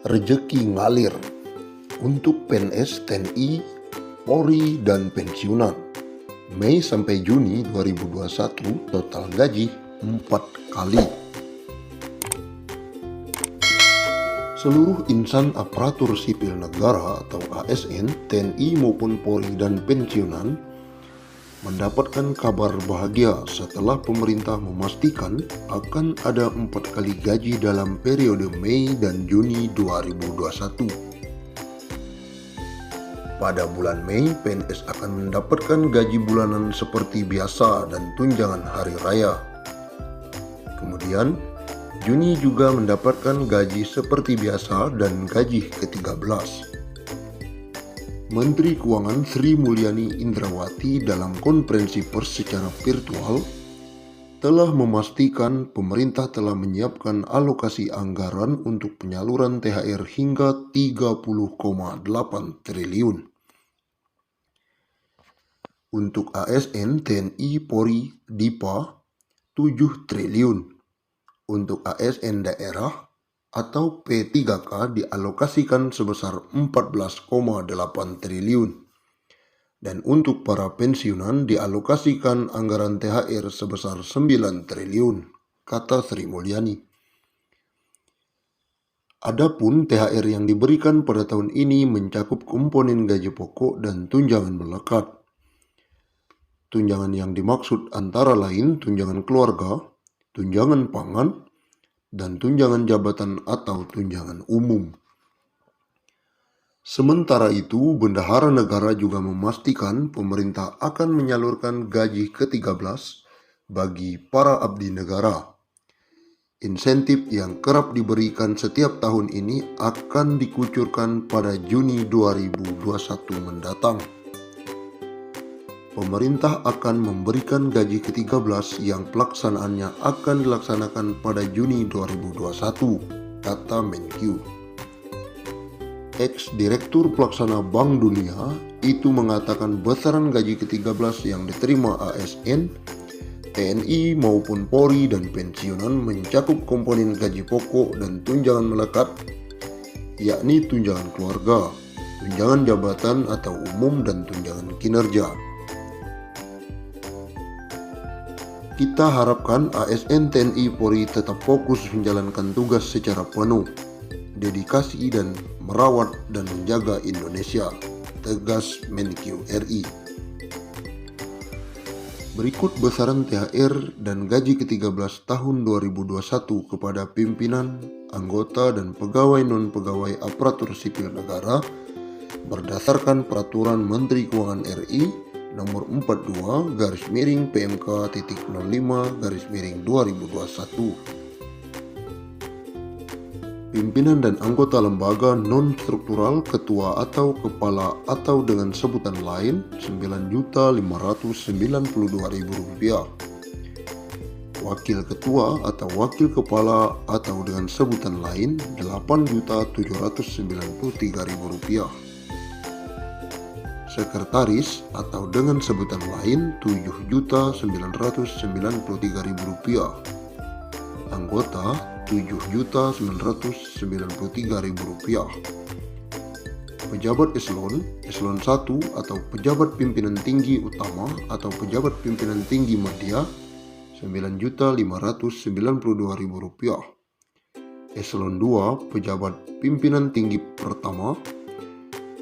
Rezeki ngalir untuk PNS, TNI, Polri, dan pensiunan. Mei sampai Juni 2021 total gaji 4 kali. Seluruh insan aparatur sipil negara atau ASN, TNI maupun Polri dan pensiunan mendapatkan kabar bahagia setelah pemerintah memastikan akan ada 4 kali gaji dalam periode Mei dan Juni 2021. Pada bulan Mei, PNS akan mendapatkan gaji bulanan seperti biasa dan tunjangan hari raya. Kemudian, Juni juga mendapatkan gaji seperti biasa dan gaji ke-13. Menteri Keuangan Sri Mulyani Indrawati dalam konferensi pers secara virtual telah memastikan pemerintah telah menyiapkan alokasi anggaran untuk penyaluran THR hingga 30,8 triliun. Untuk ASN, TNI, Polri, DIPA 7 triliun. Untuk ASN daerah atau P3K dialokasikan sebesar 14,8 triliun. Dan untuk para pensiunan dialokasikan anggaran THR sebesar 9 triliun, kata Sri Mulyani. Adapun THR yang diberikan pada tahun ini mencakup komponen gaji pokok dan tunjangan melekat. Tunjangan yang dimaksud antara lain tunjangan keluarga, tunjangan pangan, dan tunjangan jabatan atau tunjangan umum. Sementara itu, Bendahara Negara juga memastikan pemerintah akan menyalurkan gaji ke-13 bagi para abdi negara. Insentif yang kerap diberikan setiap tahun ini akan dikucurkan pada Juni 2021 mendatang. Pemerintah akan memberikan gaji ke-13 yang pelaksanaannya akan dilaksanakan pada Juni 2021, kata Menkyu. Ex-Direktur Pelaksana Bank Dunia itu mengatakan besaran gaji ke-13 yang diterima ASN, TNI maupun Polri dan pensiunan mencakup komponen gaji pokok dan tunjangan melekat, yakni tunjangan keluarga, tunjangan jabatan atau umum dan tunjangan kinerja. Kita harapkan ASN, TNI, Polri tetap fokus menjalankan tugas secara penuh, dedikasi dan merawat dan menjaga Indonesia, tegas Menkyu RI. Berikut besaran THR dan gaji ke-13 tahun 2021 kepada pimpinan, anggota, dan pegawai non-pegawai aparatur sipil negara berdasarkan Peraturan Menteri Keuangan RI Nomor 42/PMK.05/2021. Pimpinan dan anggota lembaga non-struktural, ketua atau kepala atau dengan sebutan lain Rp9.592.000. Wakil ketua atau wakil kepala atau dengan sebutan lain Rp8.793.000. Sekretaris atau dengan sebutan lain Rp7.993.000. Anggota Rp7.993.000. Pejabat eselon 1 atau pejabat pimpinan tinggi utama atau pejabat pimpinan tinggi media Rp9.592.000. Eselon 2 pejabat pimpinan tinggi pertama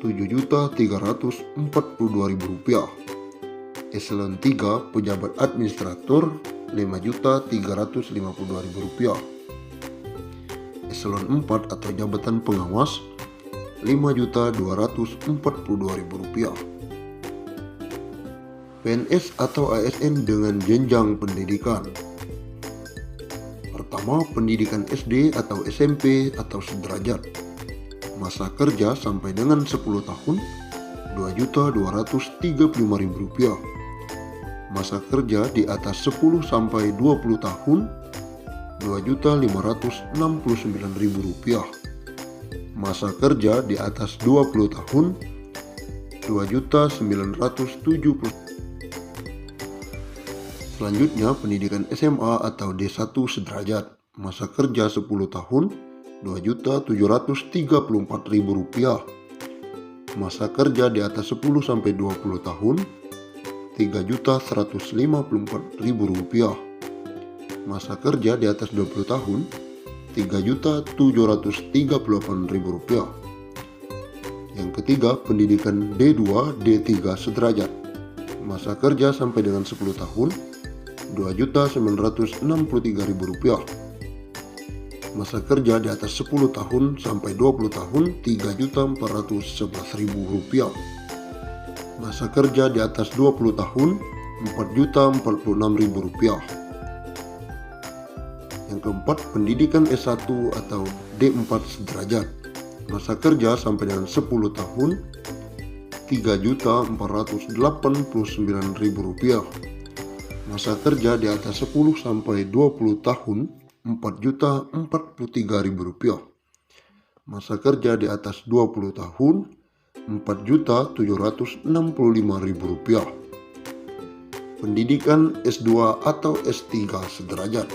Rp7.342.000. Eselon 3 pejabat administrator Rp5.352.000. Eselon 4 atau jabatan pengawas Rp5.242.000. PNS atau ASN dengan jenjang pendidikan. Pertama, pendidikan SD atau SMP atau sederajat. Masa kerja sampai dengan 10 tahun Rp2.235.000. Masa kerja di atas 10 sampai 20 tahun Rp2.569.000. Masa kerja di atas 20 tahun Rp2.970. Selanjutnya pendidikan SMA atau D1 sederajat. Masa kerja 10 tahun Rp2.734.000. Masa kerja di atas 10-20 tahun Rp3.154.000. Masa kerja di atas 20 tahun Rp3.738.000. Yang ketiga, pendidikan D2, D3 sederajat. Masa kerja sampai dengan 10 tahun Rp2.963.000. Masa kerja di atas 10 tahun sampai 20 tahun Rp3.411.000. Masa kerja di atas 20 tahun Rp4.046.000. Yang keempat, pendidikan S1 atau D4 sederajat. Masa kerja sampai dengan 10 tahun Rp3.489.000. Masa kerja di atas 10 sampai 20 tahun Rp4.043.000. Masa kerja di atas 20 tahun Rp4.765.000. Pendidikan S2 atau S3 sederajat.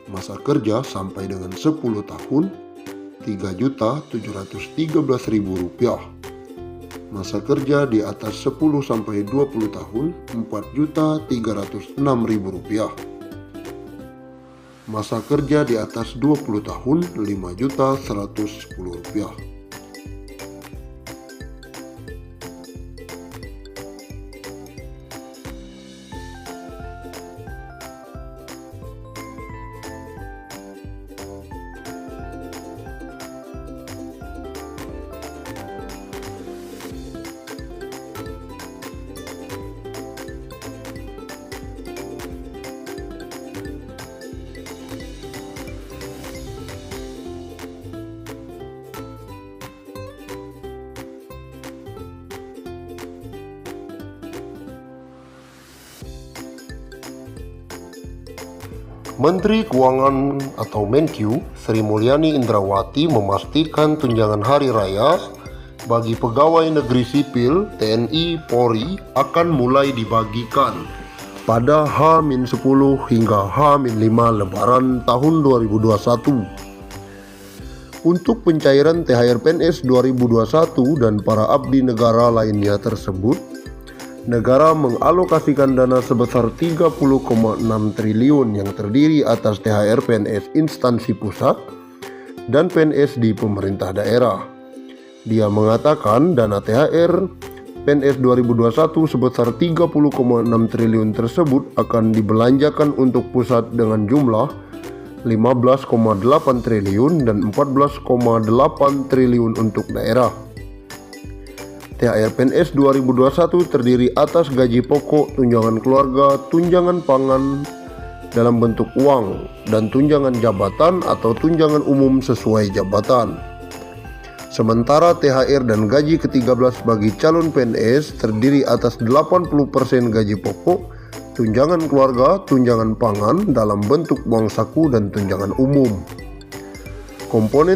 Masa kerja sampai dengan 10 tahun Rp3.713.000. Masa kerja di atas 10 sampai 20 tahun Rp4.306.000. Masa kerja di atas 20 tahun Rp5.110.000. Menteri Keuangan atau Menkyu Sri Mulyani Indrawati memastikan tunjangan hari raya bagi pegawai negeri sipil TNI Polri akan mulai dibagikan pada H-10 hingga H-5 Lebaran tahun 2021. Untuk pencairan THR PNS 2021 dan para abdi negara lainnya tersebut, negara mengalokasikan dana sebesar 30,6 triliun yang terdiri atas THR PNS instansi pusat dan PNS di pemerintah daerah. Dia mengatakan dana THR PNS 2021 sebesar 30,6 triliun tersebut akan dibelanjakan untuk pusat dengan jumlah 15,8 triliun dan 14,8 triliun untuk daerah. THR PNS 2021 terdiri atas gaji pokok, tunjangan keluarga, tunjangan pangan dalam bentuk uang, dan tunjangan jabatan atau tunjangan umum sesuai jabatan. Sementara THR dan gaji ke-13 bagi calon PNS terdiri atas 80% gaji pokok, tunjangan keluarga, tunjangan pangan dalam bentuk uang saku, dan tunjangan umum. Komponen